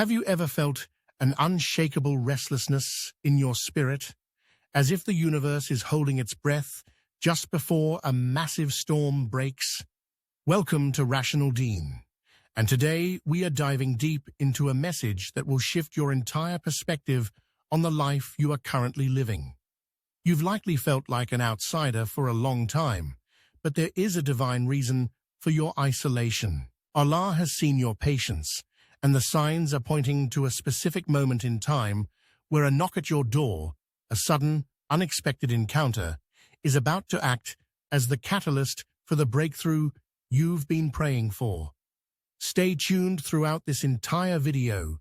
Have you ever felt an unshakable restlessness in your spirit, as if the universe is holding its breath just before a massive storm breaks? Welcome to RationalDeen, and today we are diving deep into a message that will shift your entire perspective on the life you are currently living. You've likely felt like an outsider for a long time, but there is a divine reason for your isolation. Allah has seen your patience, and the signs are pointing to a specific moment in time where a knock at your door, a sudden, unexpected encounter, is about to act as the catalyst for the breakthrough you've been praying for. Stay tuned throughout this entire video,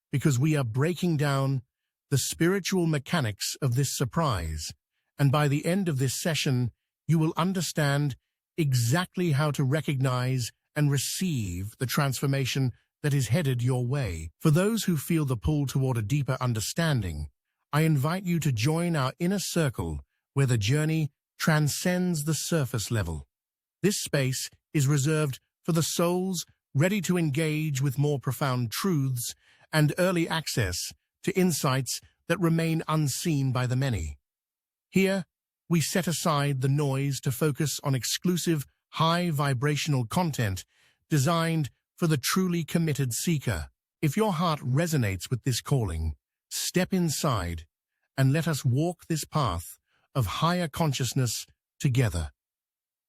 because we are breaking down the spiritual mechanics of this surprise, and by the end of this session, you will understand exactly how to recognize and receive the transformation that is headed your way. For those who feel the pull toward a deeper understanding, I invite you to join our inner circle where the journey transcends the surface level. This space is reserved for the souls ready to engage with more profound truths and early access to insights that remain unseen by the many. Here, we set aside the noise to focus on exclusive, high-vibrational content designed for the truly committed seeker. If your heart resonates with this calling, step inside and let us walk this path of higher consciousness together.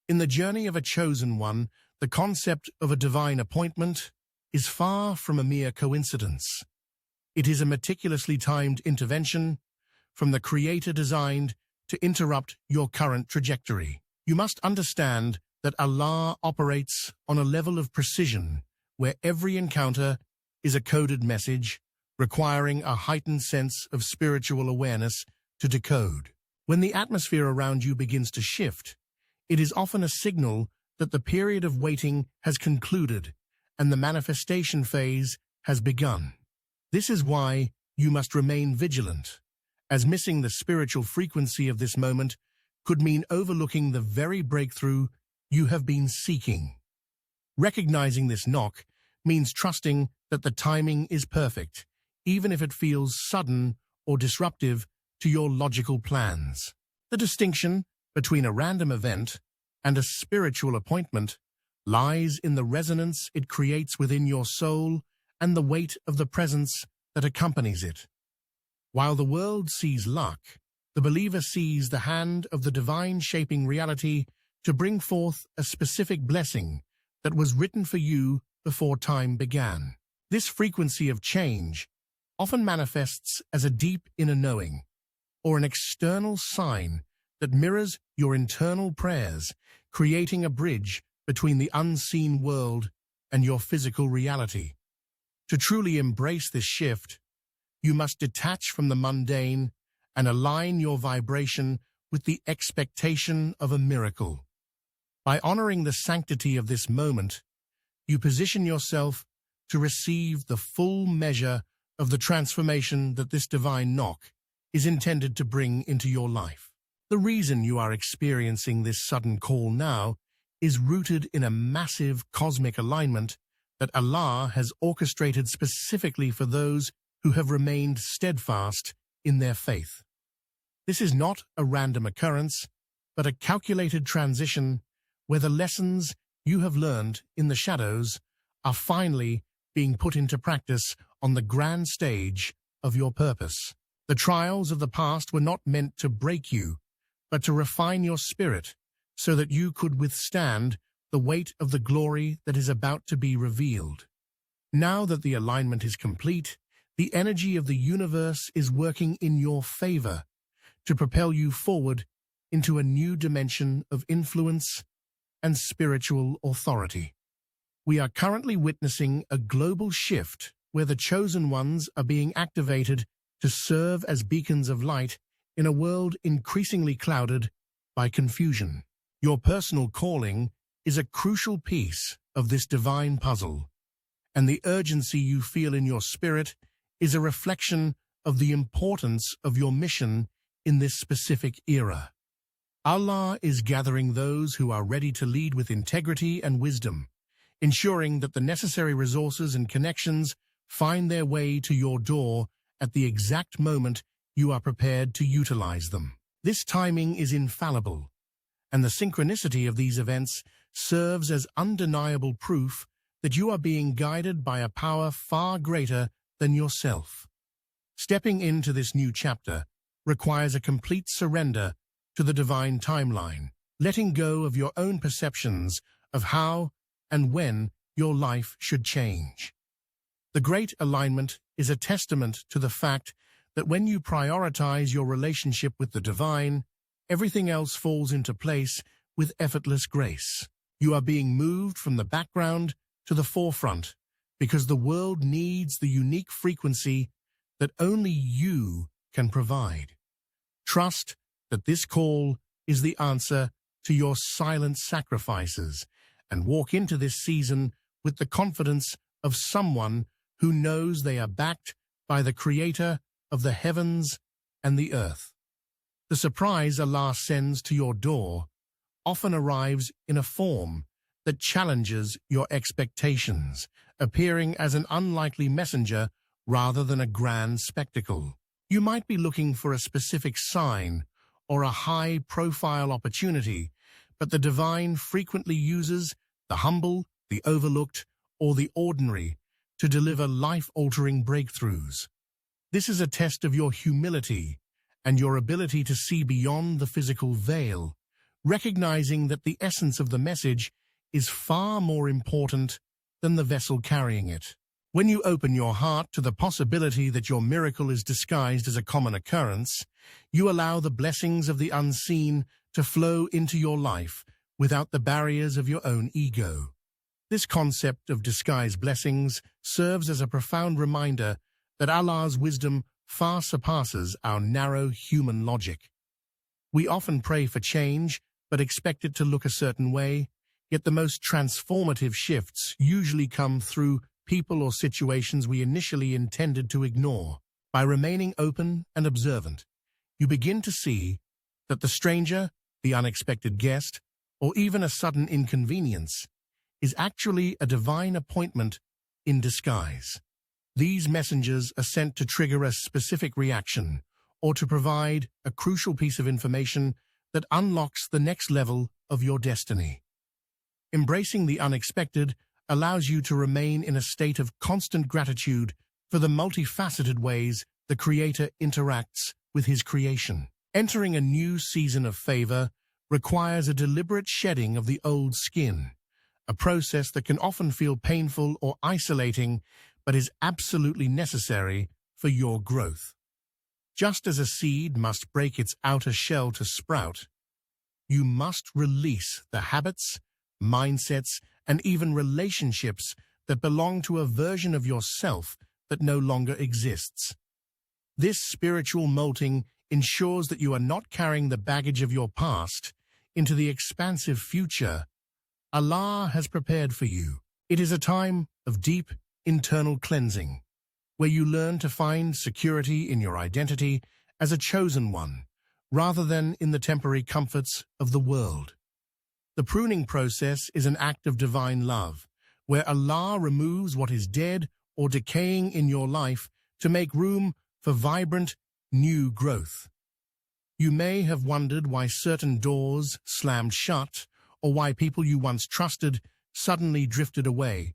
In the journey of a chosen one, the concept of a divine appointment is far from a mere coincidence. It is a meticulously timed intervention from the Creator designed to interrupt your current trajectory. You must understand that Allah operates on a level of precision where every encounter is a coded message requiring a heightened sense of spiritual awareness to decode. When the atmosphere around you begins to shift, it is often a signal that the period of waiting has concluded and the manifestation phase has begun. This is why you must remain vigilant, as missing the spiritual frequency of this moment could mean overlooking the very breakthrough you have been seeking. Recognizing this knock means trusting that the timing is perfect, even if it feels sudden or disruptive to your logical plans. The distinction between a random event and a spiritual appointment lies in the resonance it creates within your soul and the weight of the presence that accompanies it. While the world sees luck, the believer sees the hand of the divine shaping reality to bring forth a specific blessing that was written for you before time began. This frequency of change often manifests as a deep inner knowing, or an external sign that mirrors your internal prayers, creating a bridge between the unseen world and your physical reality. To truly embrace this shift, you must detach from the mundane and align your vibration with the expectation of a miracle. By honoring the sanctity of this moment, you position yourself to receive the full measure of the transformation that this divine knock is intended to bring into your life. The reason you are experiencing this sudden call now is rooted in a massive cosmic alignment that Allah has orchestrated specifically for those who have remained steadfast in their faith. This is not a random occurrence, but a calculated transition where the lessons you have learned in the shadows are finally being put into practice on the grand stage of your purpose. The trials of the past were not meant to break you, but to refine your spirit so that you could withstand the weight of the glory that is about to be revealed. Now that the alignment is complete, the energy of the universe is working in your favor to propel you forward into a new dimension of influence and spiritual authority. We are currently witnessing a global shift where the chosen ones are being activated to serve as beacons of light in a world increasingly clouded by confusion. Your personal calling is a crucial piece of this divine puzzle, and the urgency you feel in your spirit is a reflection of the importance of your mission in this specific era. Allah is gathering those who are ready to lead with integrity and wisdom, ensuring that the necessary resources and connections find their way to your door at the exact moment you are prepared to utilize them. This timing is infallible, and the synchronicity of these events serves as undeniable proof that you are being guided by a power far greater than yourself. Stepping into this new chapter requires a complete surrender to the divine timeline, letting go of your own perceptions of how and when your life should change. The Great Alignment is a testament to the fact that when you prioritize your relationship with the divine, everything else falls into place with effortless grace. You are being moved from the background to the forefront because the world needs the unique frequency that only you can provide. Trust that this call is the answer to your silent sacrifices, and walk into this season with the confidence of someone who knows they are backed by the Creator of the heavens and the earth. The surprise Allah sends to your door often arrives in a form that challenges your expectations, appearing as an unlikely messenger rather than a grand spectacle. You might be looking for a specific sign or a high-profile opportunity, but the divine frequently uses the humble, the overlooked, or the ordinary to deliver life-altering breakthroughs. This is a test of your humility and your ability to see beyond the physical veil, recognizing that the essence of the message is far more important than the vessel carrying it. When you open your heart to the possibility that your miracle is disguised as a common occurrence, you allow the blessings of the unseen to flow into your life without the barriers of your own ego. This concept of disguised blessings serves as a profound reminder that Allah's wisdom far surpasses our narrow human logic. We often pray for change, but expect it to look a certain way, yet the most transformative shifts usually come through people or situations we initially intended to ignore. By remaining open and observant, you begin to see that the stranger, the unexpected guest, or even a sudden inconvenience is actually a divine appointment in disguise. These messengers are sent to trigger a specific reaction or to provide a crucial piece of information that unlocks the next level of your destiny. Embracing the unexpected allows you to remain in a state of constant gratitude for the multifaceted ways the Creator interacts with His creation. Entering a new season of favor requires a deliberate shedding of the old skin, a process that can often feel painful or isolating, but is absolutely necessary for your growth. Just as a seed must break its outer shell to sprout, you must release the habits, mindsets, and even relationships that belong to a version of yourself that no longer exists. This spiritual molting ensures that you are not carrying the baggage of your past into the expansive future Allah has prepared for you. It is a time of deep internal cleansing, where you learn to find security in your identity as a chosen one, rather than in the temporary comforts of the world. The pruning process is an act of divine love, where Allah removes what is dead or decaying in your life to make room for vibrant, new growth. You may have wondered why certain doors slammed shut, or why people you once trusted suddenly drifted away,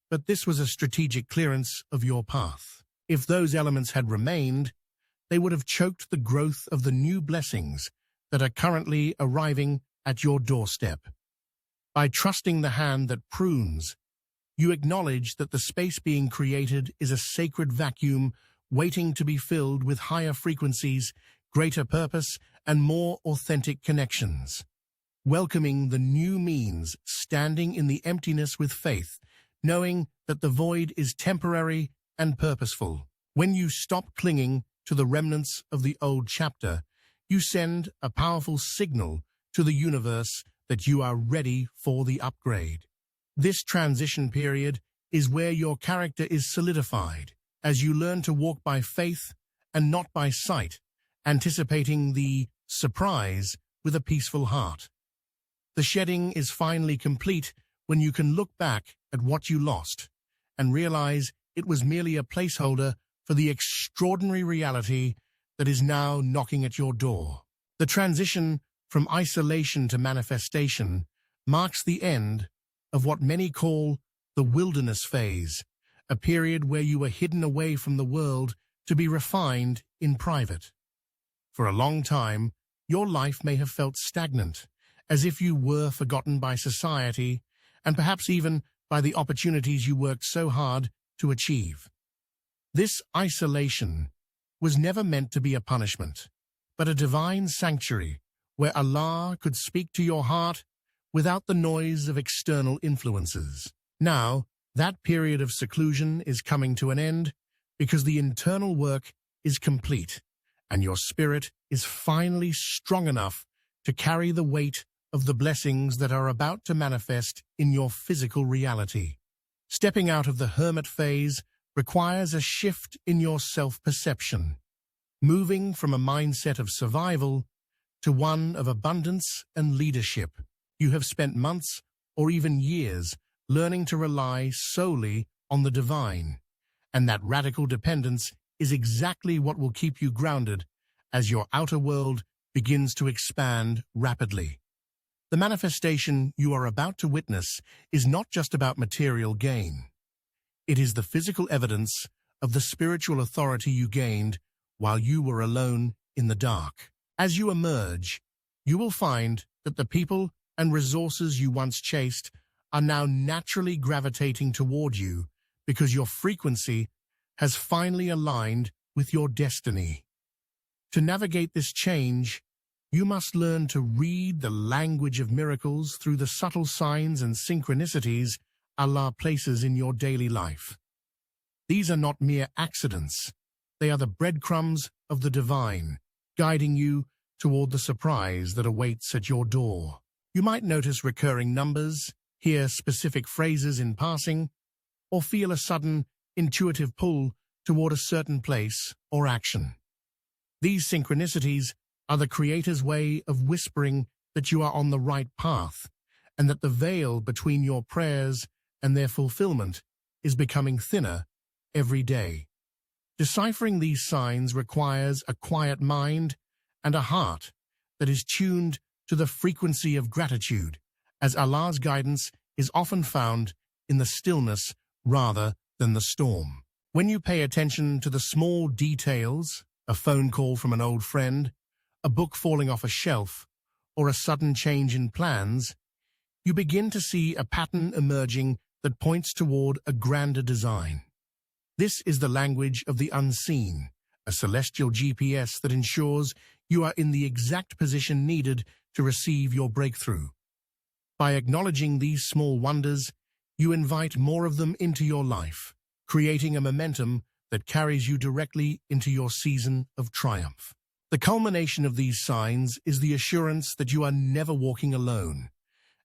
but this was a strategic clearance of your path. If those elements had remained, they would have choked the growth of the new blessings that are currently arriving at your doorstep. By trusting the hand that prunes, you acknowledge that the space being created is a sacred vacuum waiting to be filled with higher frequencies, greater purpose, and more authentic connections. Welcoming the new means standing in the emptiness with faith, knowing that the void is temporary and purposeful. When you stop clinging to the remnants of the old chapter, you send a powerful signal to the universe that you are ready for the upgrade. This transition period is where your character is solidified, as you learn to walk by faith and not by sight, anticipating the surprise with a peaceful heart. The shedding is finally complete when you can look back at what you lost and realize it was merely a placeholder for the extraordinary reality that is now knocking at your door. The transition from isolation to manifestation marks the end of what many call the wilderness phase, a period where you were hidden away from the world to be refined in private. For a long time, your life may have felt stagnant, as if you were forgotten by society and perhaps even by the opportunities you worked so hard to achieve. This isolation was never meant to be a punishment, but a divine sanctuary where Allah could speak to your heart without the noise of external influences. Now, that period of seclusion is coming to an end because the internal work is complete and your spirit is finally strong enough to carry the weight of the blessings that are about to manifest in your physical reality. Stepping out of the hermit phase requires a shift in your self-perception, moving from a mindset of survival to one of abundance and leadership. You have spent months or even years learning to rely solely on the divine, and that radical dependence is exactly what will keep you grounded as your outer world begins to expand rapidly. The manifestation you are about to witness is not just about material gain. It is the physical evidence of the spiritual authority you gained while you were alone in the dark. As you emerge, you will find that the people and resources you once chased are now naturally gravitating toward you because your frequency has finally aligned with your destiny. To navigate this change, you must learn to read the language of miracles through the subtle signs and synchronicities Allah places in your daily life. These are not mere accidents. They are the breadcrumbs of the divine, guiding you toward the surprise that awaits at your door. You might notice recurring numbers, hear specific phrases in passing, or feel a sudden, intuitive pull toward a certain place or action. These synchronicities are the Creator's way of whispering that you are on the right path and that the veil between your prayers and their fulfillment is becoming thinner every day. Deciphering these signs requires a quiet mind and a heart that is tuned to the frequency of gratitude, as Allah's guidance is often found in the stillness rather than the storm. When you pay attention to the small details, a phone call from an old friend, a book falling off a shelf, or a sudden change in plans, you begin to see a pattern emerging that points toward a grander design. This is the language of the unseen, a celestial GPS that ensures you are in the exact position needed to receive your breakthrough. By acknowledging these small wonders, you invite more of them into your life, creating a momentum that carries you directly into your season of triumph. The culmination of these signs is the assurance that you are never walking alone,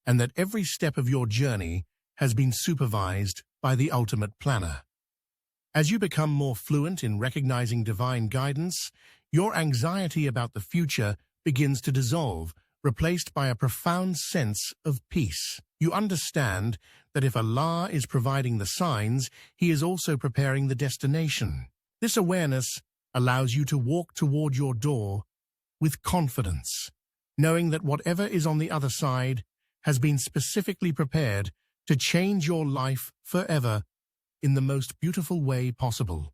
and that every step of your journey has been supervised by the ultimate planner. As you become more fluent in recognizing divine guidance, your anxiety about the future begins to dissolve, replaced by a profound sense of peace. You understand that if Allah is providing the signs, He is also preparing the destination. This awareness allows you to walk toward your door with confidence, knowing that whatever is on the other side has been specifically prepared to change your life forever in the most beautiful way possible.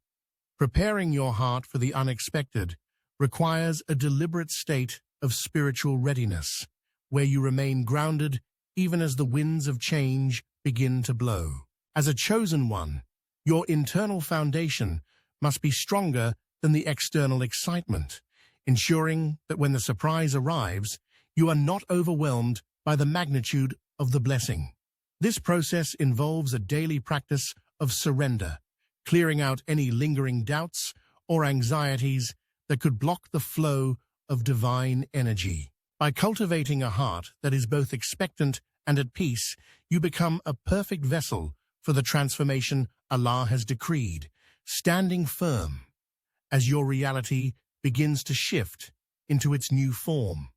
Preparing your heart for the unexpected requires a deliberate state of spiritual readiness, where you remain grounded even as the winds of change begin to blow. As a chosen one, your internal foundation must be stronger than the external excitement, ensuring that when the surprise arrives, you are not overwhelmed by the magnitude of the blessing. This process involves a daily practice of surrender, clearing out any lingering doubts or anxieties that could block the flow of divine energy. By cultivating a heart that is both expectant and at peace, you become a perfect vessel for the transformation Allah has decreed, standing firm as your reality begins to shift into its new form.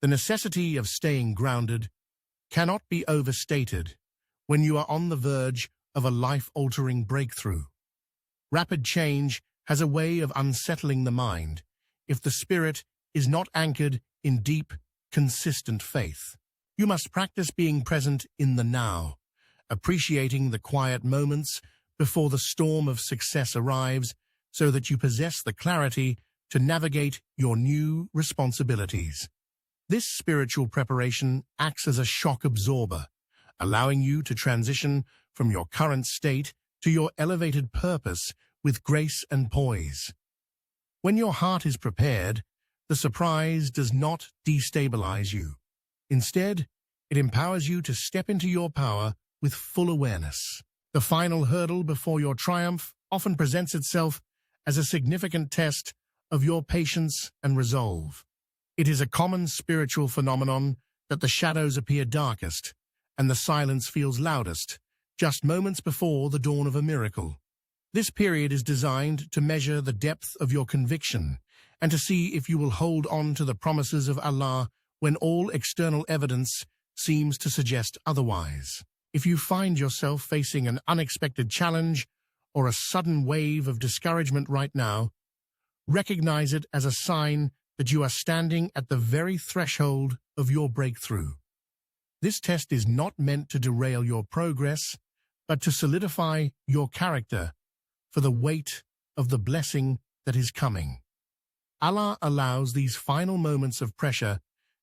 The necessity of staying grounded cannot be overstated when you are on the verge of a life-altering breakthrough. Rapid change has a way of unsettling the mind if the spirit is not anchored in deep, consistent faith. You must practice being present in the now, appreciating the quiet moments before the storm of success arrives so that you possess the clarity to navigate your new responsibilities. This spiritual preparation acts as a shock absorber, allowing you to transition from your current state to your elevated purpose with grace and poise. When your heart is prepared, the surprise does not destabilize you. Instead, it empowers you to step into your power with full awareness. The final hurdle before your triumph often presents itself as a significant test of your patience and resolve. It is a common spiritual phenomenon that the shadows appear darkest and the silence feels loudest, just moments before the dawn of a miracle. This period is designed to measure the depth of your conviction and to see if you will hold on to the promises of Allah when all external evidence seems to suggest otherwise. If you find yourself facing an unexpected challenge or a sudden wave of discouragement right now, recognize it as a sign that you are standing at the very threshold of your breakthrough. This test is not meant to derail your progress, but to solidify your character for the weight of the blessing that is coming. Allah allows these final moments of pressure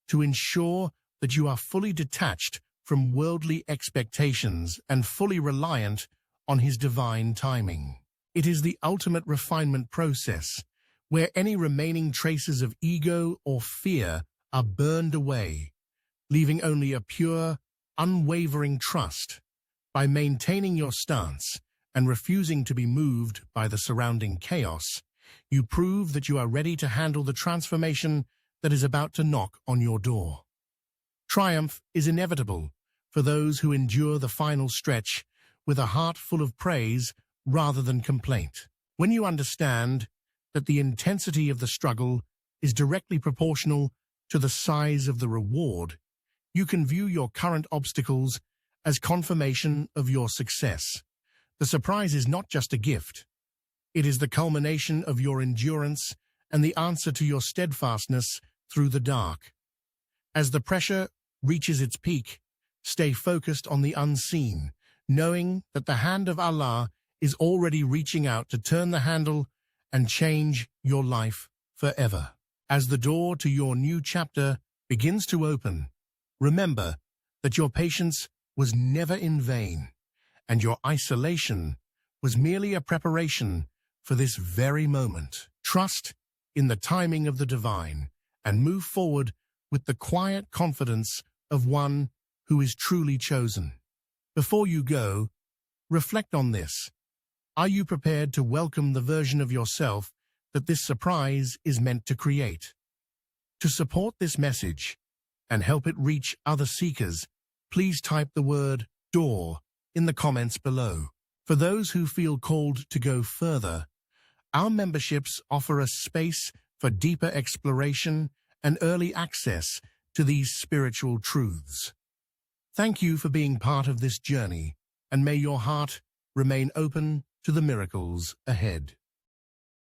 to ensure that you are fully detached from worldly expectations and fully reliant on His divine timing. It is the ultimate refinement process, where any remaining traces of ego or fear are burned away, leaving only a pure, unwavering trust. By maintaining your stance and refusing to be moved by the surrounding chaos, you prove that you are ready to handle the transformation that is about to knock on your door. Triumph is inevitable for those who endure the final stretch with a heart full of praise rather than complaint. When you understand that the intensity of the struggle is directly proportional to the size of the reward, you can view your current obstacles as confirmation of your success. The surprise is not just a gift. It is the culmination of your endurance and the answer to your steadfastness through the dark. As the pressure reaches its peak, stay focused on the unseen, knowing that the hand of Allah is already reaching out to turn the handle and change your life forever. As the door to your new chapter begins to open, remember that your patience was never in vain, and your isolation was merely a preparation for this very moment. Trust in the timing of the divine and move forward with the quiet confidence of one who is truly chosen. Before you go, reflect on this. Are you prepared to welcome the version of yourself that this surprise is meant to create? To support this message and help it reach other seekers, please type the word "door" in the comments below. For those who feel called to go further, our memberships offer a space for deeper exploration and early access to these spiritual truths. Thank you for being part of this journey, and may your heart remain open to the miracles ahead.